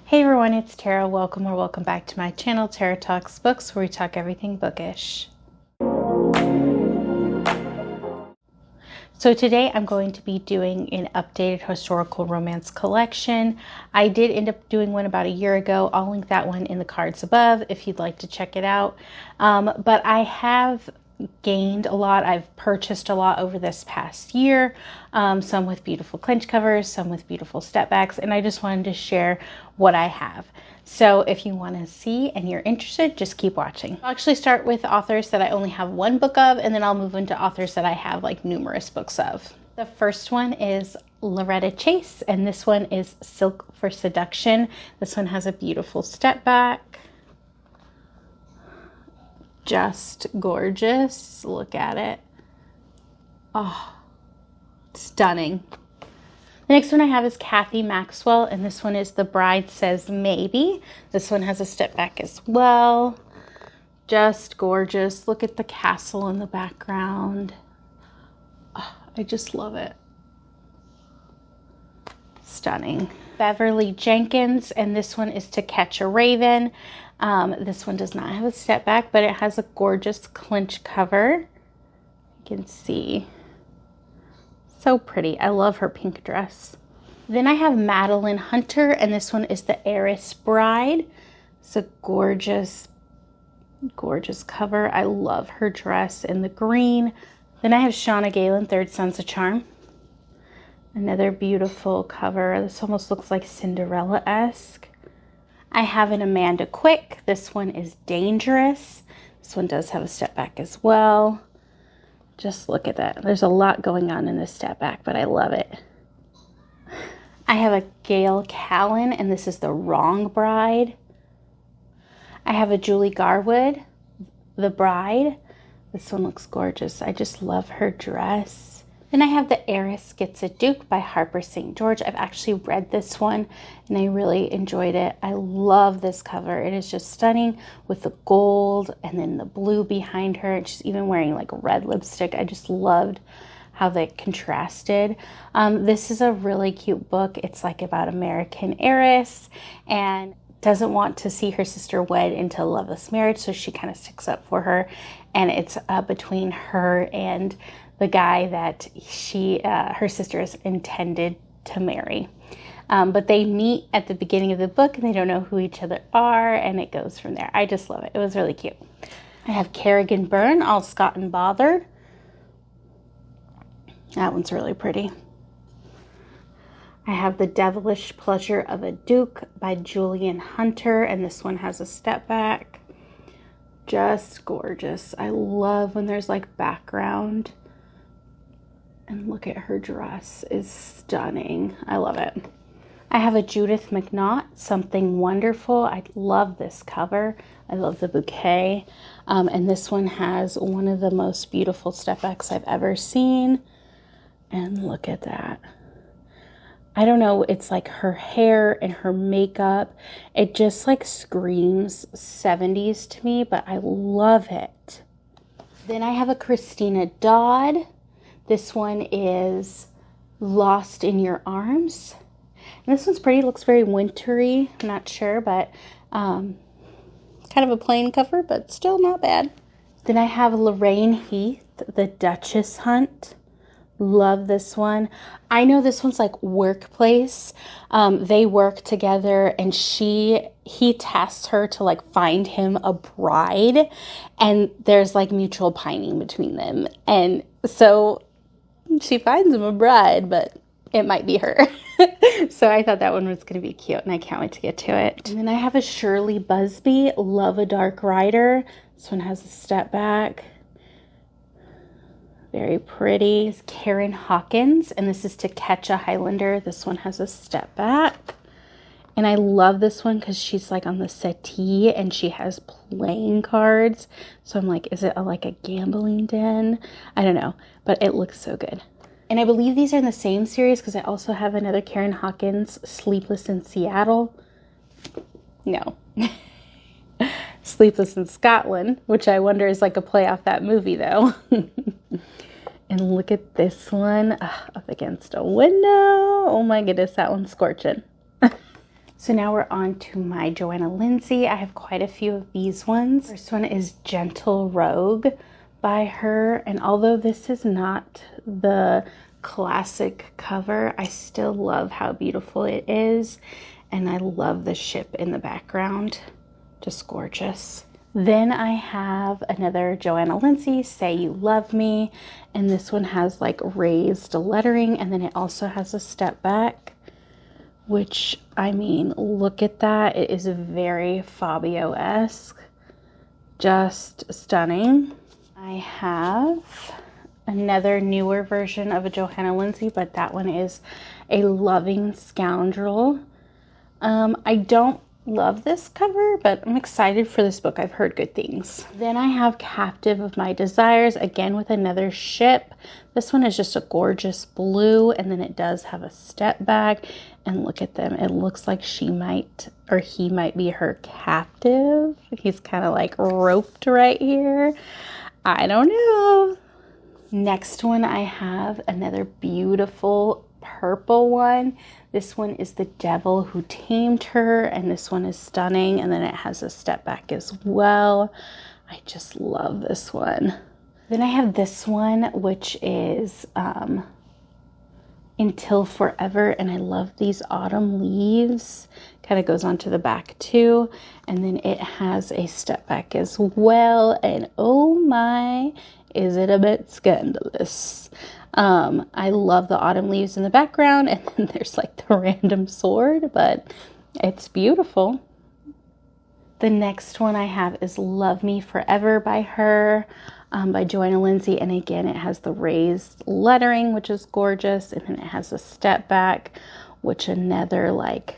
Hey everyone, it's Tara. Welcome back to my channel, Tara Talks Books, where we talk everything bookish. So today I'm going to be doing an updated historical romance collection. I did end up doing one about a year ago. I'll link that one in the cards above if you'd like to check it out. But I have gained a lot. I've purchased a lot over this past year, some with beautiful clinch covers, some with beautiful step backs, and I just wanted to share what I have. So if you want to see and you're interested, just keep watching. I'll actually start with authors that I only have one book of, and then I'll move into authors that I have like numerous books of. The first one is Loretta Chase, and this one is Silk for Seduction. This one has a beautiful step back. Just gorgeous. Look at it. Oh, stunning. The next one I have is Kathy Maxwell, and this one is The Bride Says Maybe. This one has a step back as well. Just gorgeous. Look at the castle in the background. Oh, I just love it. Stunning. Beverly Jenkins, and this one is To Catch a Raven. This one does not have a step back, but it has a gorgeous clinch cover. You can see. So pretty. I love her pink dress. Then I have Madeline Hunter, and this one is The Heiress Bride. It's a gorgeous, gorgeous cover. I love her dress in the green. Then I have Shauna Galen, Third Sons of Charm. Another beautiful cover. This almost looks like Cinderella-esque. I have an Amanda Quick. This one is Dangerous. This one does have a step back as well. Just look at that. There's a lot going on in this step back, but I love it. I have a Gail Callan, and this is The Wrong Bride. I have a Julie Garwood, The Bride. This one looks gorgeous. I just love her dress. Then I have The Heiress Gets a Duke by Harper St. George. I've actually read this one and I really enjoyed it. I love this cover. It is just stunning with the gold and then the blue behind her. She's even wearing like red lipstick. I just loved how they contrasted. This is a really cute book. It's like about American heiress and doesn't want to see her sister wed into a loveless marriage, so she kind of sticks up for her, and it's between her and the guy that her sister is intended to marry. But they meet at the beginning of the book and they don't know who each other are, and it goes from there. I just love it. It was really cute. I have Kerrigan Byrne, All Scott and Bothered. That one's really pretty. I have The Devilish Pleasure of a Duke by Julianne Hunter, and this one has a step back. Just gorgeous. I love when there's like background. And look at her dress. Is stunning. I love it. I have a Judith McNaught, Something Wonderful. I love this cover. I love the bouquet. And this one has one of the most beautiful step backs I've ever seen. And look at that. I don't know, it's like her hair and her makeup. It just like screams 70s to me, but I love it. Then I have a Christina Dodd. This one is Lost in Your Arms. And this one's pretty, looks very wintry. I'm not sure, but kind of a plain cover, but still not bad. Then I have Lorraine Heath, The Duchess Hunt. Love this one. I know this one's like workplace. They work together and he tasks her to like find him a bride, and there's like mutual pining between them. And so she finds him a bride, but it might be her. So I thought that one was going to be cute, and I can't wait to get to it. And then I have a Shirley Busby, Love a Dark Rider. This one has a step back. Very pretty. It's Karen Hawkins, and this is To Catch a Highlander. This one has a step back. And I love this one because she's like on the settee and she has playing cards. So I'm like, is it like a gambling den? I don't know, but it looks so good. And I believe these are in the same series because I also have another Karen Hawkins, Sleepless in Seattle. No. Sleepless in Scotland, which I wonder is like a play off that movie though. And look at this one up against a window. Oh my goodness, that one's scorching. So now we're on to my Johanna Lindsey. I have quite a few of these ones. First one is Gentle Rogue by her. And although this is not the classic cover, I still love how beautiful it is. And I love the ship in the background. Just gorgeous. Then I have another Johanna Lindsey, Say You Love Me. And this one has like raised lettering, and then it also has a step back. Which, I mean, look at that. It is very Fabio-esque. Just stunning. I have another newer version of a Johanna Lindsey, but that one is A Loving Scoundrel. I don't love this cover, but I'm excited for this book. I've heard good things. Then I have Captive of My Desires, again with another ship. This one is just a gorgeous blue, and then it does have a step back. And look at them. It looks like she might, or he might be her captive. He's kind of like roped right here. I don't know. Next one, I have another beautiful purple one. This one is The Devil Who Tamed Her, and this one is stunning, and then it has a step back as well. I just love this one. Then I have this one, which is Until Forever, and I love these autumn leaves. Kind of goes onto the back too, and then it has a step back as well, and oh my, is it a bit scandalous. I love the autumn leaves in the background, and then there's like the random sword, but it's beautiful. The next one I have is Love Me Forever by her, by Johanna Lindsey, and again it has the raised lettering, which is gorgeous, and then it has a step back, which another like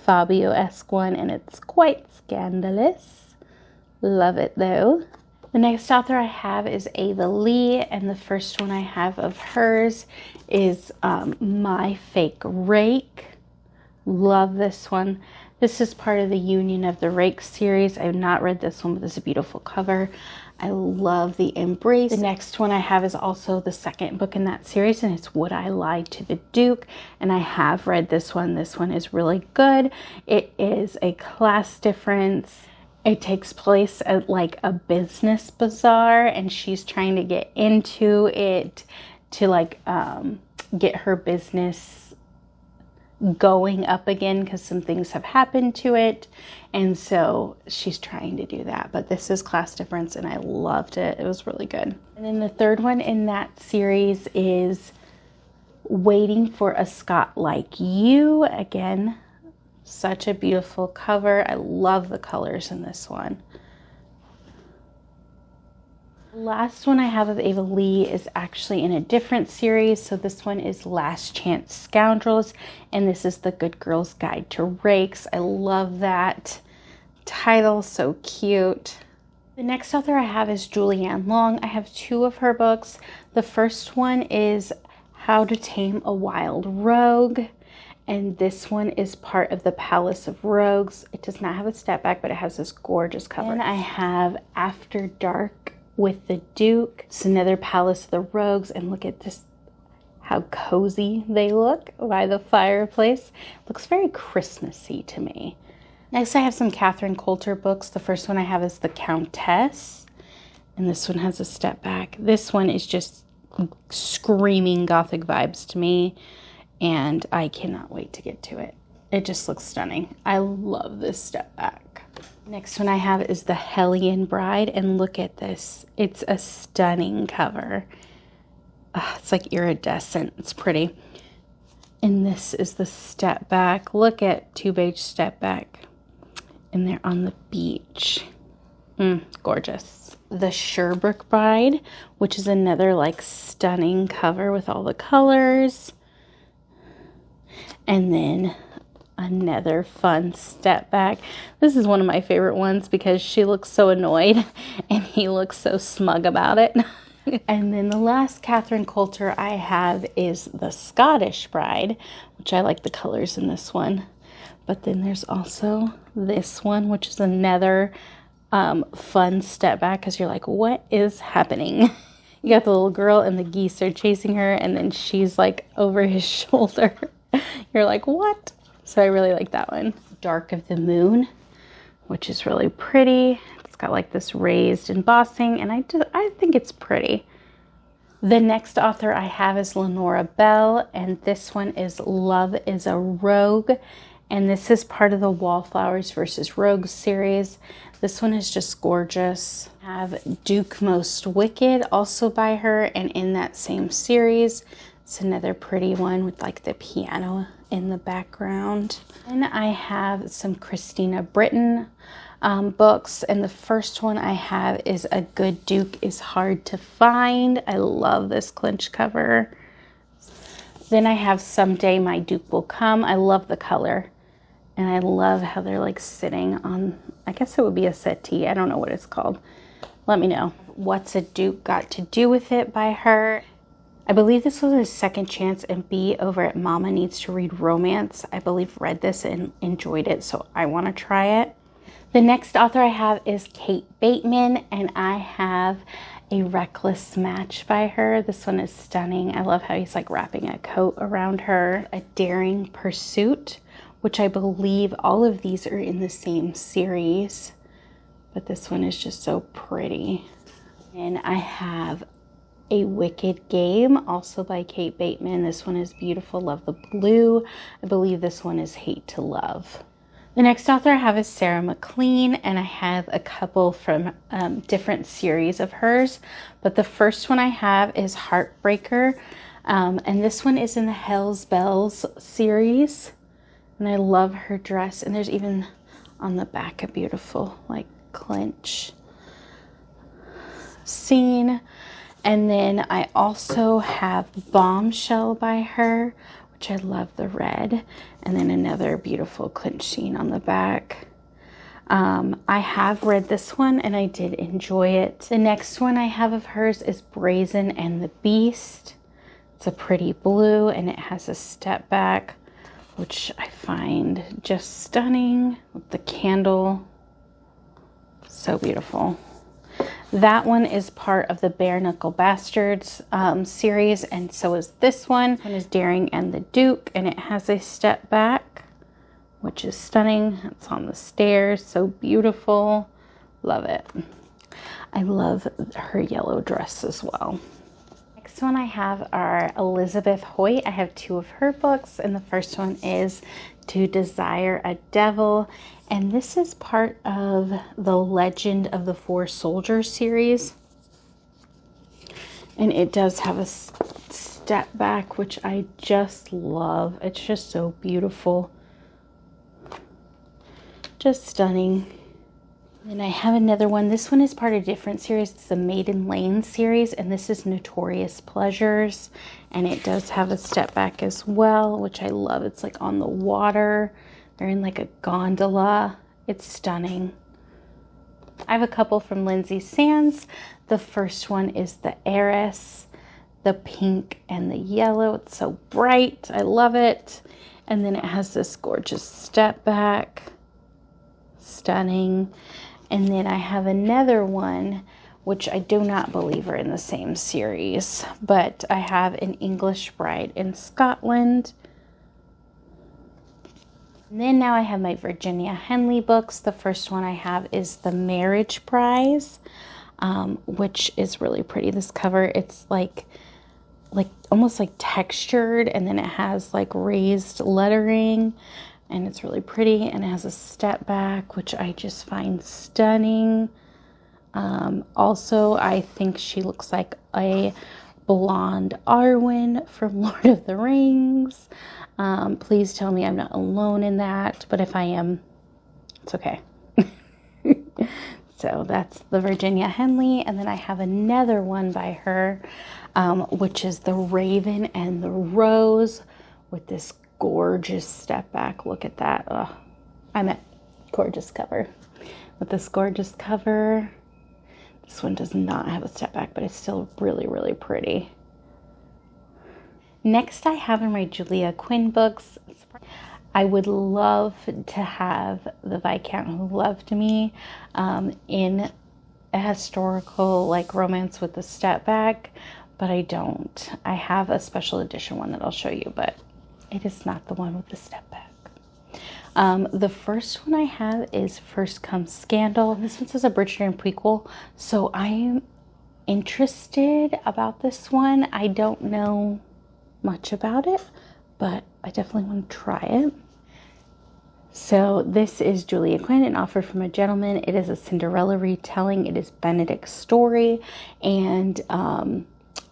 Fabio-esque one, and it's quite scandalous. Love it though. The next author I have is Ava Lee, and the first one I have of hers is My Fake Rake. Love this one. This is part of the Union of the Rake series. I have not read this one, but this is a beautiful cover. I love the embrace. The next one I have is also the second book in that series, and it's Would I Lie to the Duke? And I have read this one. This one is really good. It is a class difference. It takes place at like a business bazaar, and she's trying to get into it to like get her business going up again because some things have happened to it, and so she's trying to do that. But this is class difference, and I loved it. It was really good. And then the third one in that series is Waiting for a Scot Like You. Again, such a beautiful cover. I love the colors in this one. The last one I have of Ava Lee is actually in a different series. So this one is Last Chance Scoundrels, and this is the Good Girl's Guide to Rakes. I love that title, so cute. The next author I have is Julianne Long. I have two of her books. The first one is How to Tame a Wild Rogue, and this one is part of the Palace of Rogues. It does not have a step back, but it has this gorgeous cover. And I have After Dark with the Duke. It's another Palace of the Rogues, and look at this, how cozy they look by the fireplace. Looks very Christmassy to me. Next I have some Catherine Coulter books. The first one I have is The Countess, and this one has a step back. This one is just screaming gothic vibes to me, and I cannot wait to get to it. It just looks stunning. I love this step back. Next one I have is The Hellion Bride, and look at this. It's a stunning cover. It's like iridescent. It's pretty. And this is the step back. Look at two-page step back. And they're on the beach. Gorgeous. The Sherbrooke Bride, which is another like stunning cover with all the colors. And then another fun step back. This is one of my favorite ones because she looks so annoyed and he looks so smug about it. And then the last Catherine Coulter I have is The Scottish Bride, which I like the colors in this one. But then there's also this one, which is another fun step back because you're like, what is happening? You got the little girl and the geese are chasing her, and then she's like over his shoulder. You're like, what? So I really like that one. Dark of the Moon, which is really pretty. It's got like this raised embossing, and I think it's pretty. The next author I have is Lenora Bell, and this one is Love is a Rogue, and this is part of the Wallflowers versus Rogues series. This one is just gorgeous. I have Duke Most Wicked, also by her, and in that same series. It's another pretty one with like the piano in the background. And I have some Christina Britton books, and the first one I have is A Good Duke is Hard to Find. I love this clinch cover. Then I have Someday My Duke Will Come. I love the color, and I love how they're like sitting on, I guess it would be a settee. I don't know what it's called. Let me know. What's a Duke Got to Do with It by her. I believe this was a second chance, and B over at Mama Needs to Read Romance, I believe read this and enjoyed it, so I want to try it. The next author I have is Kate Bateman, and I have A Reckless Match by her. This one is stunning. I love how he's like wrapping a coat around her. A Daring Pursuit, which I believe all of these are in the same series, but this one is just so pretty. And I have A Wicked Game, also by Kate Bateman. This one is beautiful. Love the blue. I believe this one is Hate to Love. The next author I have is Sarah MacLean, and I have a couple from different series of hers. But the first one I have is Heartbreaker, and this one is in the Hell's Bells series. And I love her dress, and there's even on the back a beautiful like clinch scene. And then I also have Bombshell by her, which I love the red, and then another beautiful clinch scene on the back. I have read this one and I did enjoy it. The next one I have of hers is Brazen and the Beast. It's a pretty blue, and it has a step back, which I find just stunning with the candle. So beautiful. That one is part of the Bare Knuckle Bastards series, and so is this one. This one is Daring and the Duke, and it has a step back, which is stunning. It's on the stairs, so beautiful. Love it. I love her yellow dress as well. Next one I have are Elizabeth Hoyt. I have two of her books, and the first one is To Desire a Devil. And this is part of the Legend of the Four Soldiers series. And it does have a step back, which I just love. It's just so beautiful. Just stunning. And I have another one. This one is part of a different series. It's the Maiden Lane series, and this is Notorious Pleasures. And it does have a step back as well, which I love. It's like on the water. They're in like a gondola. It's stunning. I have a couple from Lindsay Sands. The first one is The Heiress, the pink and the yellow. It's so bright. I love it. And then it has this gorgeous step back. Stunning. And then I have another one, which I do not believe are in the same series, but I have An English Bride in Scotland. And then now I have my Virginia Henley books. The first one I have is The Marriage Prize, which is really pretty. This cover, it's like almost like textured, and then it has like raised lettering, and it's really pretty, and it has a step back, which I just find stunning. Also, I think she looks like a blonde Arwen from Lord of the Rings. Please tell me I'm not alone in that, but if I am, it's okay. So that's the Virginia Henley, and then I have another one by her, which is The Raven and the Rose, with this gorgeous step back. Look at that. Oh, I'm at gorgeous cover. With this gorgeous cover. This one does not have a step back, but it's still really, really pretty. Next, I have in my Julia Quinn books. I would love to have The Viscount Who Loved Me in a historical like romance with a step back, but I don't. I have a special edition one that I'll show you, but it is not the one with the step back. The first one I have is First Comes Scandal. This one says a Bridgerton prequel, so I am interested about this one. I don't know much about it, but I definitely want to try it. So this is Julia Quinn, An Offer from a Gentleman. It is a Cinderella retelling. It is Benedict's story, and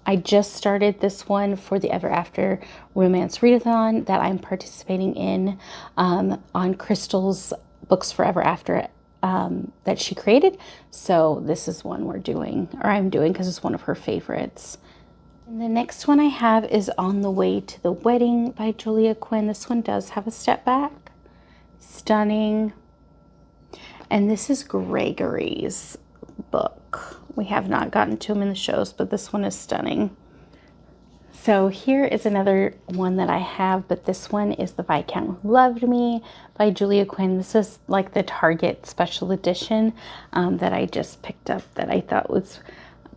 I just started this one for the Ever After Romance Readathon that I'm participating in on Crystal's Books Forever After that she created. So this is one we're doing, or I'm doing, because it's one of her favorites. And the next one I have is On the Way to the Wedding by Julia Quinn. This one does have a step back. Stunning. And this is Gregory's book. We have not gotten to him in the shows, but this one is stunning. So here is another one that I have, but this one is The Viscount Who Loved Me by Julia Quinn. This is like the Target special edition that I just picked up that I thought was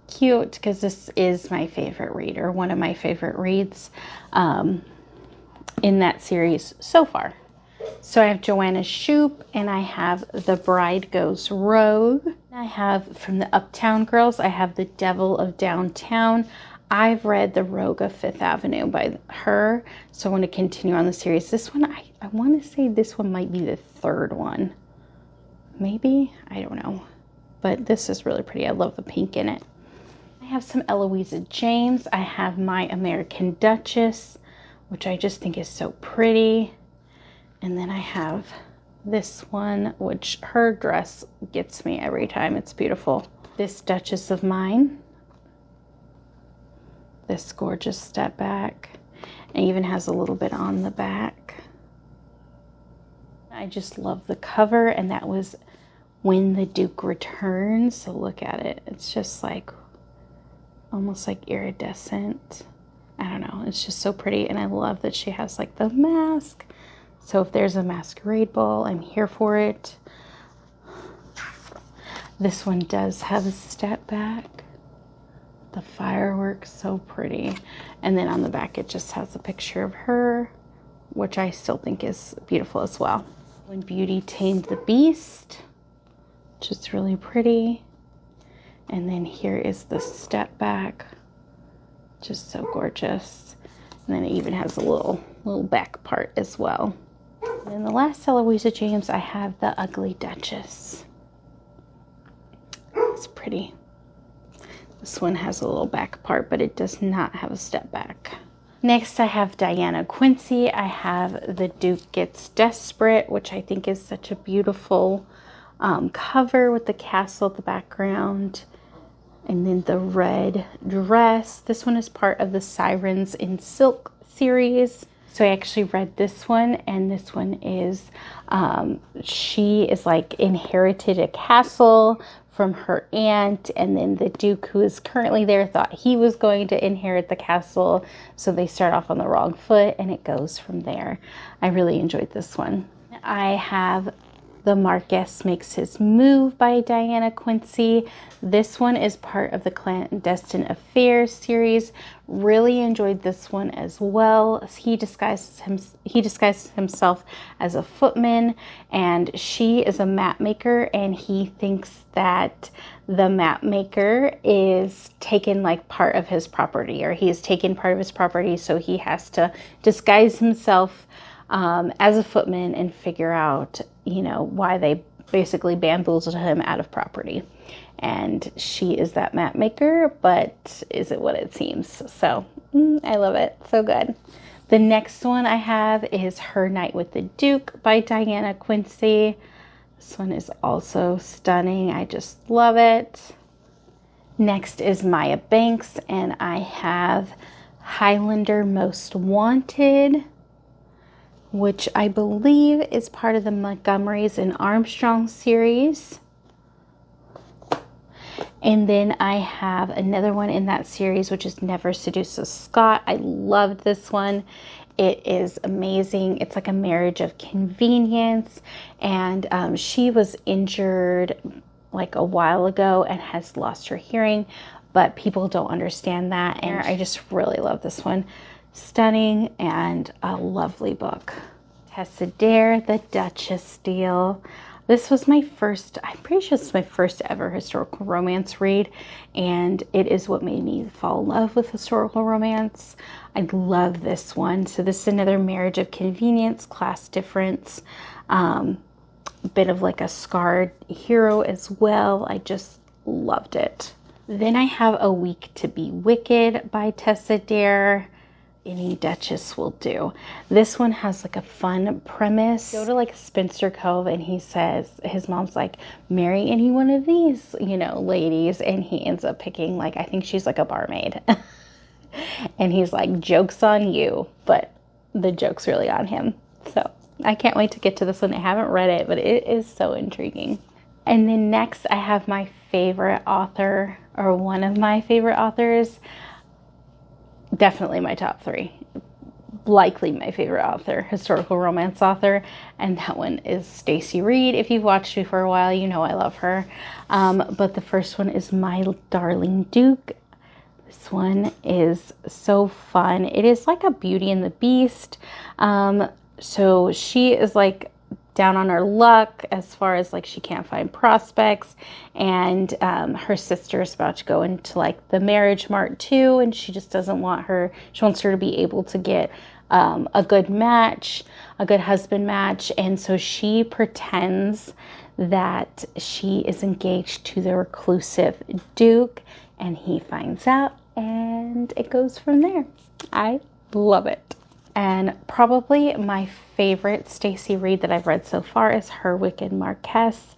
cute, because this is my favorite read, or one of my favorite reads in that series so far. So I have Joanna Shoup, and I have The Bride Goes Rogue. I have from the Uptown Girls, I have The Devil of Downtown. I've read The Rogue of Fifth Avenue by her, so I want to continue on the series. This one, I want to say this one might be the third one. Maybe? I don't know. But this is really pretty. I love the pink in it. I have some Eloisa James. I have My American Duchess, which I just think is so pretty. And then I have this one, which her dress gets me every time. It's beautiful. This Duchess of Mine. This gorgeous step back. And even has a little bit on the back. I just love the cover, and that was When the Duke Returns. So look at it. It's just like almost like iridescent. I don't know. It's just so pretty. And I love that she has like the mask. So if there's a masquerade ball, I'm here for it. This one does have a step back. The fireworks, so pretty. And then on the back, it just has a picture of her, which I still think is beautiful as well. When Beauty Tamed the Beast, which is really pretty. And then here is the step back, just so gorgeous. And then it even has a little back part as well. And then the last Eloisa James, I have The Ugly Duchess. It's pretty. This one has a little back part, but it does not have a step back. Next, I have Diana Quincy. I have The Duke Gets Desperate, which I think is such a beautiful cover with the castle at the background. And then the red dress. This one is part of the Sirens in Silk series. So I actually read this one, and this one is, she is like inherited a castle from her aunt, and then the Duke, who is currently there, thought he was going to inherit the castle. So they start off on the wrong foot, and it goes from there. I really enjoyed this one. I have The Marquess Makes His Move by Diana Quincy. This one is part of the Clandestine Affairs series. Really enjoyed this one as well. He disguises himself as a footman, and she is a map maker, and he thinks that the map maker is taken like part of his property, or he has taken part of his property, so he has to disguise himself as a footman and figure out, you know, why they basically bamboozled him out of property. And she is that map maker, but is it what it seems? So I love it. So good. The next one I have is Her Night with the Duke by Diana Quincy. This one is also stunning. I just love it. Next is Maya Banks, and I have Highlander Most Wanted, which I believe is part of the Montgomerys and Armstrong series. And then I have another one in that series, which is Never Seduce a Scot. I loved this one. It is amazing. It's like a marriage of convenience. And she was injured like a while ago and has lost her hearing, but people don't understand that. And I just really love this one. Stunning and a lovely book. Tessa Dare, the Duchess deal. This was my first, I'm pretty sure it's my first ever historical romance read, and it is what made me fall in love with historical romance. I love this one. So this is another marriage of convenience, class difference, a bit of like a scarred hero as well. I just loved it. Then I have A Week to Be Wicked by Tessa Dare. Any Duchess will do. This one has like a fun premise. Go to like Spinster Cove and he says, his mom's like, marry any one of these, you know, ladies. And he ends up picking like, I think she's like a barmaid. And he's like, joke's on you, but the joke's really on him. So I can't wait to get to this one. I haven't read it, but it is so intriguing. And then next I have my favorite author, or one of my favorite authors. Definitely my top 3. Likely my favorite author, historical romance author, and that one is Stacy Reid. If you've watched me for a while, you know I love her. But the first one is My Darling Duke. This one is so fun. It is like a Beauty and the Beast. So she is like down on her luck as far as like she can't find prospects, and her sister's about to go into like the marriage mart too, and she just doesn't want her, she wants her to be able to get a good match, a good husband match, and so she pretends that she is engaged to the reclusive Duke, and he finds out, and it goes from there. I love it. And probably my favorite Stacy Reid that I've read so far is Her Wicked Marquess.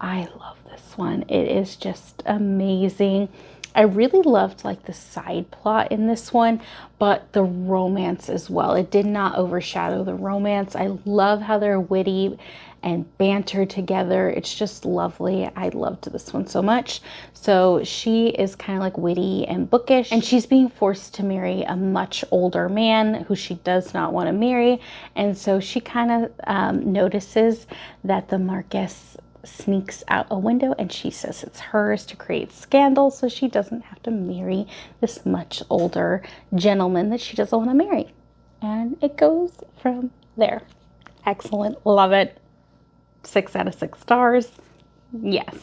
I love this one. It is just amazing. I really loved like the side plot in this one, but the romance as well. It did not overshadow the romance. I love how they're witty and banter together. It's just lovely. I loved this one so much. So she is kind of like witty and bookish, and she's being forced to marry a much older man who she does not want to marry. And so she kind of notices that the Marquess sneaks out a window, and she says it's hers to create scandal so she doesn't have to marry this much older gentleman that she doesn't want to marry. And it goes from there. Excellent. Love it. 6 out of 6 stars. Yes.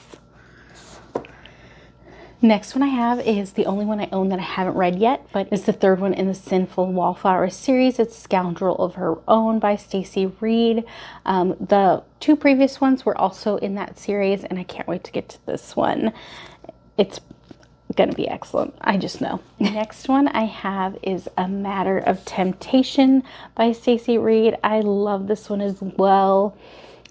Next one I have is the only one I own that I haven't read yet, but it's the third one in the Sinful Wallflower series. It's Scoundrel of Her Own by Stacy Reid. The 2 previous ones were also in that series, and I can't wait to get to this one. It's going to be excellent. I just know. Next one I have is A Matter of Temptation by Stacy Reid. I love this one as well.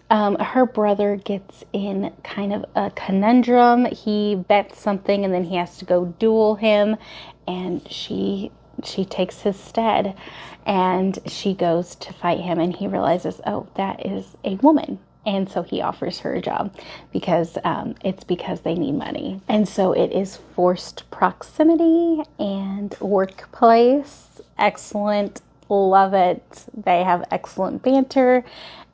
Her brother gets in kind of a conundrum. He bets something and then he has to go duel him, and she takes his stead, and she goes to fight him, and he realizes, oh, that is a woman. And so he offers her a job because it's because they need money. And so it is forced proximity and workplace. Excellent. Love it. They have excellent banter.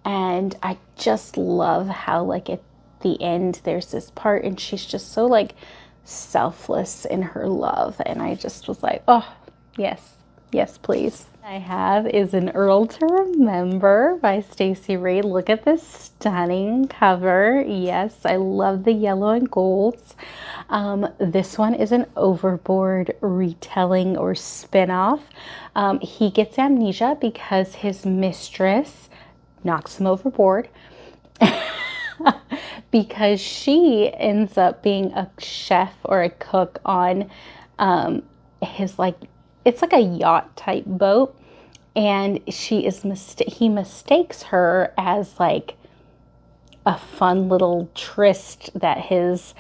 And I just love how, like, at the end, there's this part, and she's just so, like, selfless in her love. And I just was like, oh, yes, yes, please. I have is An Earl to Remember by Stacy Reid. Look at this stunning cover. Yes, I love the yellow and golds. This one is an Overboard retelling or spinoff. He gets amnesia because his mistress knocks him overboard because she ends up being a chef or a cook on his, like, it's like a yacht type boat, and he mistakes her as like a fun little tryst that his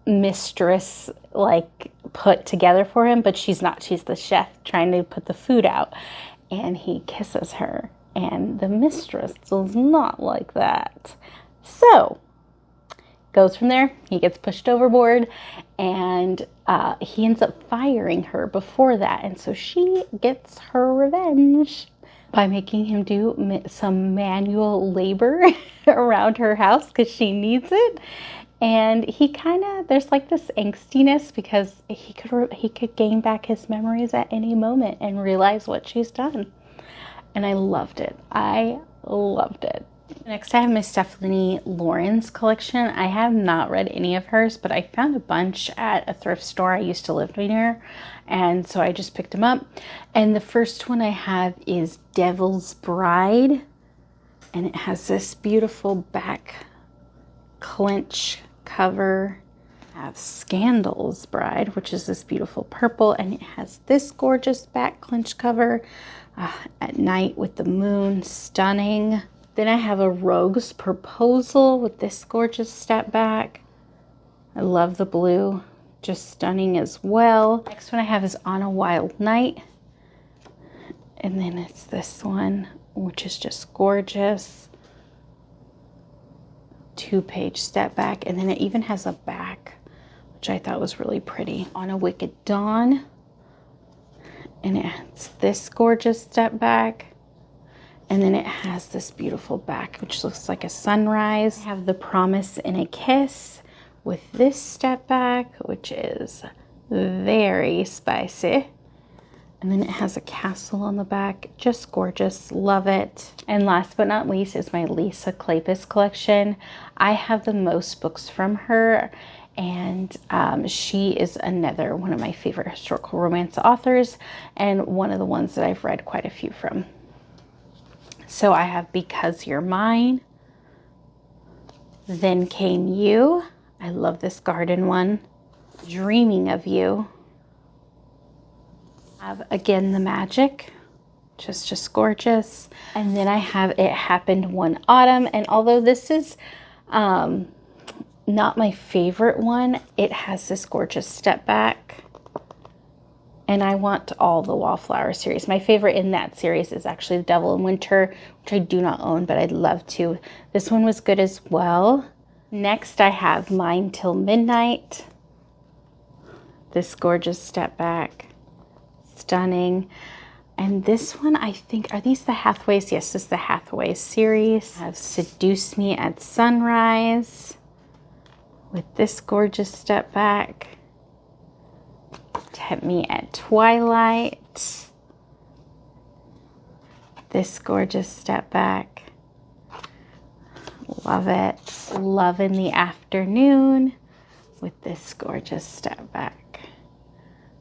mistress like put together for him, but she's not. She's the chef trying to put the food out, and he kisses her. And the mistress does not like that. So, goes from there. He gets pushed overboard, and he ends up firing her before that. And so she gets her revenge by making him do some manual labor around her house because she needs it. And he kind of, there's like this angstiness because he could gain back his memories at any moment and realize what she's done. and I loved it. I loved it. Next, I have my Stephanie Lawrence collection. I have not read any of hers, but I found a bunch at a thrift store I used to live near, and so I just picked them up. And the first one I have is Devil's Bride, and it has this beautiful back clinch cover. I have Scandal's Bride, which is this beautiful purple, and it has this gorgeous back clinch cover at night with the moon. Stunning. Then I have a Rogue's Proposal with this gorgeous step back. I love the blue, just stunning as well. Next one I have is On a Wild Night, and then it's this one, which is just gorgeous. 2-page step back, and then it even has a back, which I thought was really pretty. On a Wicked Dawn, and it's this gorgeous step back, and then it has this beautiful back, which looks like a sunrise. I have The Promise in a Kiss with this step back, which is very spicy. And then it has a castle on the back, just gorgeous, love it. And last but not least is my Lisa Kleypas collection. I have the most books from her, and she is another one of my favorite historical romance authors, and one of the ones that I've read quite a few from. So I have Because You're Mine, Then Came You. I love this garden one. Dreaming of You. I have Again the Magic, just gorgeous. And then I have It Happened One Autumn, and although this is not my favorite one, it has this gorgeous step back. And I want all the Wallflower series. My favorite in that series is actually The Devil in Winter, which I do not own, but I'd love to. This one was good as well. Next, I have Mine Till Midnight. This gorgeous step back. Stunning. And this one, I think, are these the Hathaways? Yes, this is the Hathaways series. I have Seduce Me at Sunrise with this gorgeous step back. Tempt Me at Twilight. This gorgeous step back. Love it. Love in the Afternoon with this gorgeous step back.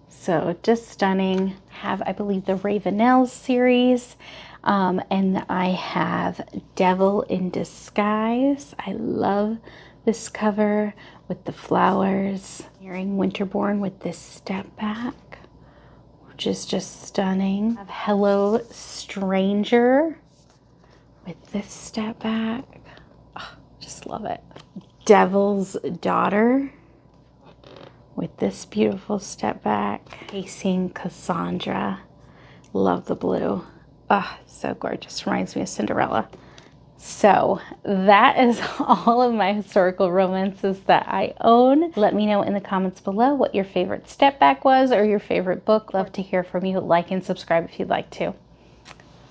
So just stunning. Have, I believe, the Ravenels series. And I have Devil in Disguise. I love this cover with the flowers. Hearing Winterborn with this step back, which is just stunning. I have Hello Stranger with this step back. Oh, just love it. Devil's Daughter with this beautiful step back. Chasing Cassandra. Love the blue. Oh, so gorgeous. Reminds me of Cinderella. So that is all of my historical romances that I own. Let me know in the comments below what your favorite step back was or your favorite book. Love to hear from you. Like and subscribe if you'd like to.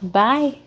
Bye.